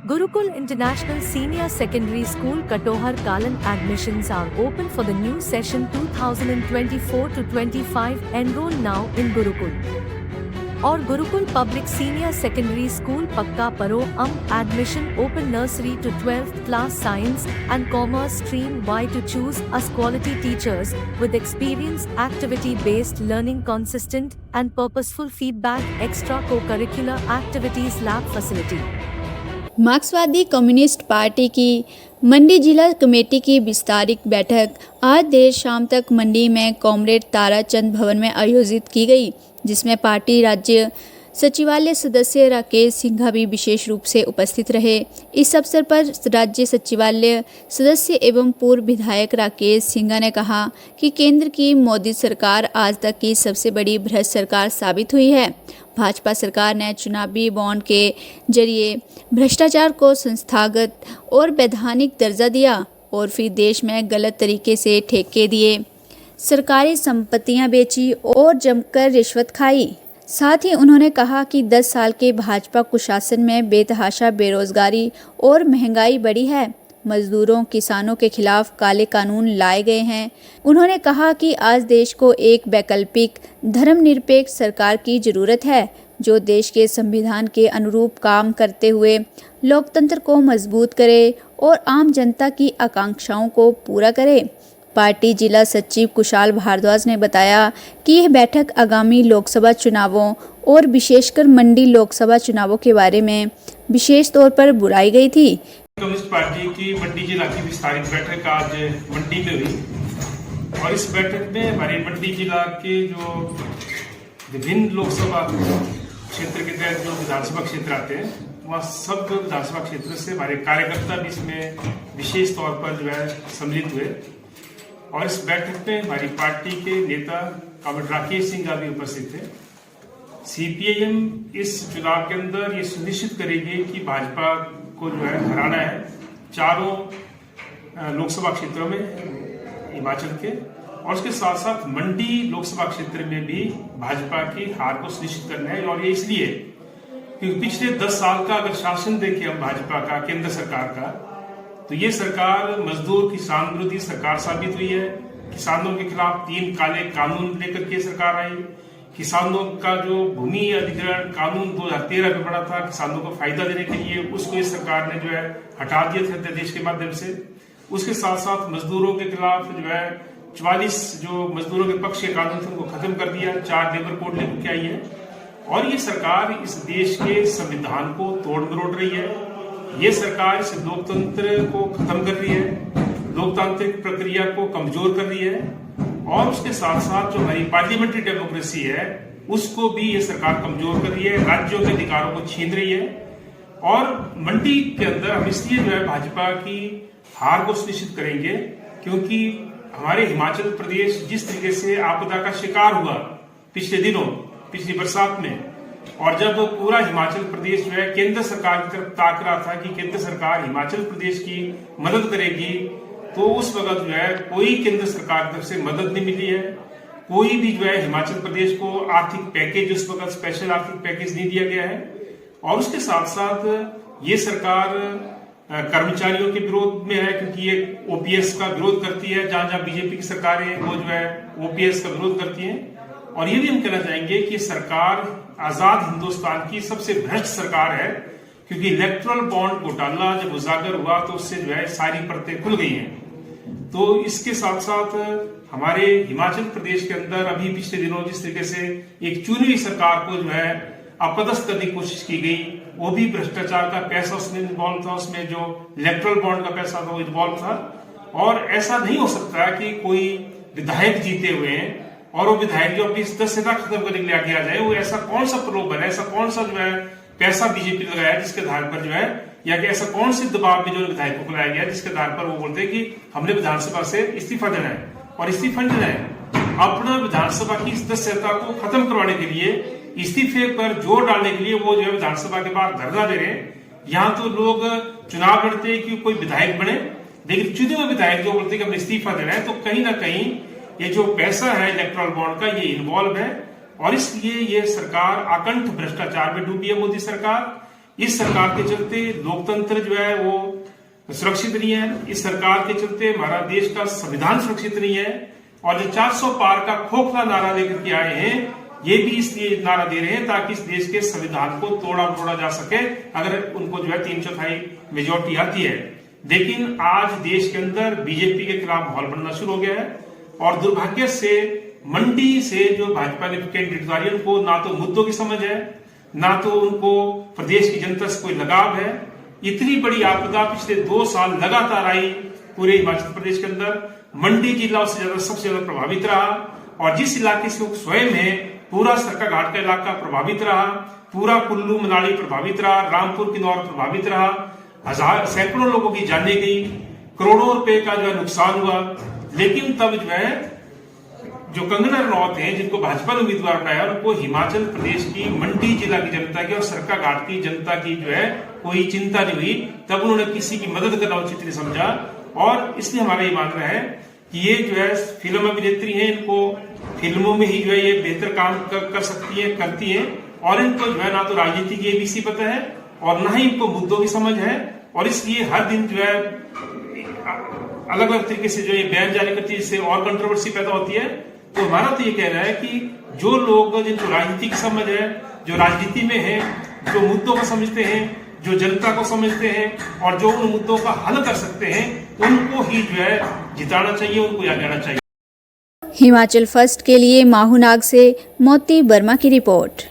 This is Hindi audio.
Gurukul International Senior Secondary School Katohar Kalan admissions are open for the new session 2024-25. Enroll now in Gurukul और Gurukul Public Senior Secondary School Pakka Paro admission open nursery to 12th class science and commerce stream. Why to choose us? Quality teachers with experience, activity based learning, consistent and purposeful feedback, extra co-curricular activities, lab facility। मार्क्सवादी कम्युनिस्ट पार्टी की मंडी जिला कमेटी की विस्तारित बैठक आज देर शाम तक मंडी में कॉमरेड ताराचंद भवन में आयोजित की गई, जिसमें पार्टी राज्य सचिवालय सदस्य राकेश सिंघा भी विशेष रूप से उपस्थित रहे। इस अवसर पर राज्य सचिवालय सदस्य एवं पूर्व विधायक राकेश सिंघा ने कहा कि केंद्र की मोदी सरकार आज तक की सबसे बड़ी भ्रष्ट सरकार साबित हुई है। भाजपा सरकार ने चुनावी बॉन्ड के जरिए भ्रष्टाचार को संस्थागत और वैधानिक दर्जा दिया और फिर देश में गलत तरीके से ठेके दिए, सरकारी संपत्तियां बेची और जमकर रिश्वत खाई। साथ ही उन्होंने कहा कि 10 साल के भाजपा कुशासन में बेतहाशा बेरोजगारी और महंगाई बढ़ी है। मजदूरों किसानों के खिलाफ काले कानून लाए गए हैं। उन्होंने कहा कि आज देश को एक वैकल्पिक धर्मनिरपेक्ष सरकार की जरूरत है, जो देश के संविधान के अनुरूप काम करते हुए लोकतंत्र को मजबूत करे और आम जनता की आकांक्षाओं को पूरा करे। पार्टी जिला सचिव कुशाल भारद्वाज ने बताया कि यह बैठक आगामी लोकसभा चुनावों और विशेषकर मंडी लोकसभा चुनावों के बारे में विशेष तौर पर बुलाई गई थी। कम्युनिस्ट पार्टी की मंडी जिला की विस्तारित बैठक आज मंडी में हुई और इस बैठक में हमारे मंडी जिला के जो विभिन्न लोकसभा क्षेत्र के तहत जो विधानसभा क्षेत्र आते हैं, वहाँ सब विधानसभा क्षेत्र से हमारे कार्यकर्ता भी इसमें विशेष तौर पर जो है सम्मिलित हुए और इस बैठक में हमारी पार्टी के नेता कॉमरेड राकेश सिंघा भी उपस्थित थे। सीपीआईएम इस चुनाव के अंदर ये सुनिश्चित करेगी कि भाजपा को जो है हराना है चारों लोकसभा क्षेत्रों में हिमाचल के, और उसके साथ साथ मंडी लोकसभा क्षेत्र में भी भाजपा की हार को सुनिश्चित करना है। और ये इसलिए क्योंकि पिछले 10 साल का अगर शासन देखें हम भाजपा का, केंद्र सरकार का, तो ये सरकार मजदूर किसान विरोधी सरकार साबित हुई है। किसानों के खिलाफ 3 काले कानून लेकर के सरकार आई। किसानों का जो भूमि अधिग्रहण कानून 2013 में बना था किसानों को फायदा देने के लिए, उसको इस सरकार ने जो है हटा दिया था अध्यादेश के माध्यम से। उसके साथ साथ मजदूरों के खिलाफ जो है 44 जो मजदूरों के पक्ष के कानून थे उनको खत्म कर दिया, 4 लेबर कोड लेकर के आई है। और ये सरकार इस देश के संविधान को तोड़ मरोड़ रही है। ये सरकार इस लोकतंत्र को खत्म कर रही है, लोकतांत्रिक प्रक्रिया को कमजोर कर रही है और उसके साथ साथ जो हमारी पार्लियामेंट्री डेमोक्रेसी है उसको भी ये सरकार कमजोर कर रही है, राज्यों के अधिकारों को छीन रही है। और मंडी के अंदर हम इसलिए जो है भाजपा की हार को सुनिश्चित करेंगे क्योंकि हमारे हिमाचल प्रदेश जिस तरीके से आपदा का शिकार हुआ पिछले दिनों, पिछली बरसात में, और जब पूरा हिमाचल प्रदेश जो है केंद्र सरकार की तरफ ताक रहा था कि केंद्र सरकार हिमाचल प्रदेश की मदद करेगी, तो उस वक्त जो है कोई केंद्र सरकार की तरफ से मदद नहीं मिली है। कोई भी जो है हिमाचल प्रदेश को आर्थिक पैकेज, उस वक्त स्पेशल आर्थिक पैकेज नहीं दिया गया है। और उसके साथ साथ ये सरकार कर्मचारियों के विरोध में है क्योंकि ये ओपीएस का विरोध करती है। जहां जहां बीजेपी की सरकारें वो जो है ओपीएस का विरोध करती हैं। और ये भी हम कहना चाहेंगे कि सरकार आजाद हिंदुस्तान की सबसे भ्रष्ट सरकार है क्योंकि इलेक्टोरल बॉन्ड घोटाला जब उजागर हुआ तो उससे जो है सारी परतें खुल गई हैं। तो इसके साथ साथ हमारे हिमाचल प्रदेश के अंदर अभी पिछले दिनों जिस तरीके से एक चुनी हुई सरकार को जो है अपदस्थ करने की कोशिश की गई, वो भी भ्रष्टाचार का पैसा उसमें इन्वॉल्व था, उसमें जो इलेक्टोरल बॉन्ड का पैसा था वो इन्वॉल्व था। और ऐसा नहीं हो सकता कि कोई विधायक जीते हुए हैं और वो विधायक जो अपनी सदस्यता खत्म करने के लिए आगे आ जाए। वो ऐसा कौन सा प्रलोभन है, ऐसा कौन सा जो है पैसा बीजेपी ने लगाया जिसके आधार पर जो है, या कि ऐसा कौन से दबाव में जो विधायकों को लाया गया जिसके आधार पर वो बोलते हैं कि हमने विधानसभा से इस्तीफा देना है। और इस्तीफा देना है अपना विधानसभा की सदस्यता को खत्म करवाने के लिए, इस्तीफे पर जोर डालने के लिए वो जो है विधानसभा के बाहर धरना दे रहे हैं। यहाँ तो लोग चुनाव लड़ते हैं कि कोई विधायक बने, लेकिन चुने हुए विधायक जो बोलते हैं कि हमने इस्तीफा देना है, तो कहीं ना कहीं ये जो पैसा है इलेक्टोरल बॉन्ड का ये इन्वॉल्व है। और इसलिए ये सरकार आकंठ भ्रष्टाचार में डूबी है मोदी सरकार। इस सरकार के चलते लोकतंत्र जो है वो सुरक्षित नहीं है। इस सरकार के चलते हमारा देश का संविधान सुरक्षित नहीं है। और जो 400 पार का खोखला नारा लेकर के आए हैं, ये भी इसलिए नारा दे रहे हैं ताकि इस देश के संविधान को तोड़ा जा सके, अगर उनको जो है 3/4 मेजोरिटी आती है। लेकिन आज देश के अंदर बीजेपी के खिलाफ माहौल बनना शुरू हो गया है और दुर्भाग्य से मंडी से जो भाजपा ने कैंडिडेट उतारी, उनको ना तो मुद्दों की समझ है, ना तो उनको प्रदेश की जनता से कोई लगाव है। इतनी बड़ी आपदा पिछले 2 साल लगातार आई पूरे हिमाचल प्रदेश के अंदर, मंडी जिला उससे सबसे ज्यादा प्रभावित रहा। और जिस इलाके से वो स्वयं है, पूरा सरका घाट का इलाका प्रभावित रहा, पूरा कुल्लू मनाली प्रभावित रहा, रामपुर किन्नौर प्रभावित रहा, सैकड़ों लोगों की जाने गई, करोड़ों रुपए का जो है नुकसान हुआ। लेकिन तब जो है जो कंगना रनौत हैं, जिनको भाजपा ने उम्मीदवार बनाया, उनको हिमाचल प्रदेश की मंडी जिला की जनता की और सरका घाट की जनता की जो है कोई चिंता नहीं हुई। तब उन्होंने किसी की मदद करना उचित नहीं समझा। और इसलिए हमारा ये मानना है कि ये जो है फिल्म अभिनेत्री है, इनको फिल्मों में ही जो है ये बेहतर काम कर सकती है, करती है। और इनको जो है ना तो राजनीति की एबीसी पता है और ना ही इनको मुद्दों की समझ है। और इसलिए हर दिन जो है अलग अलग तरीके से जो ये बयान जारी करती है, जिससे और कंट्रोवर्सी पैदा होती है। तो हमारा तो ये कहना है कि जो लोग जिनको राजनीति की समझ है, जो राजनीति में है, जो मुद्दों को समझते हैं, जो जनता को समझते हैं और जो उन मुद्दों का हल कर सकते हैं, उनको ही जो है जिताना चाहिए, उनको आगे आना चाहिए। हिमाचल फर्स्ट के लिए माहूनाग से मोती वर्मा की रिपोर्ट।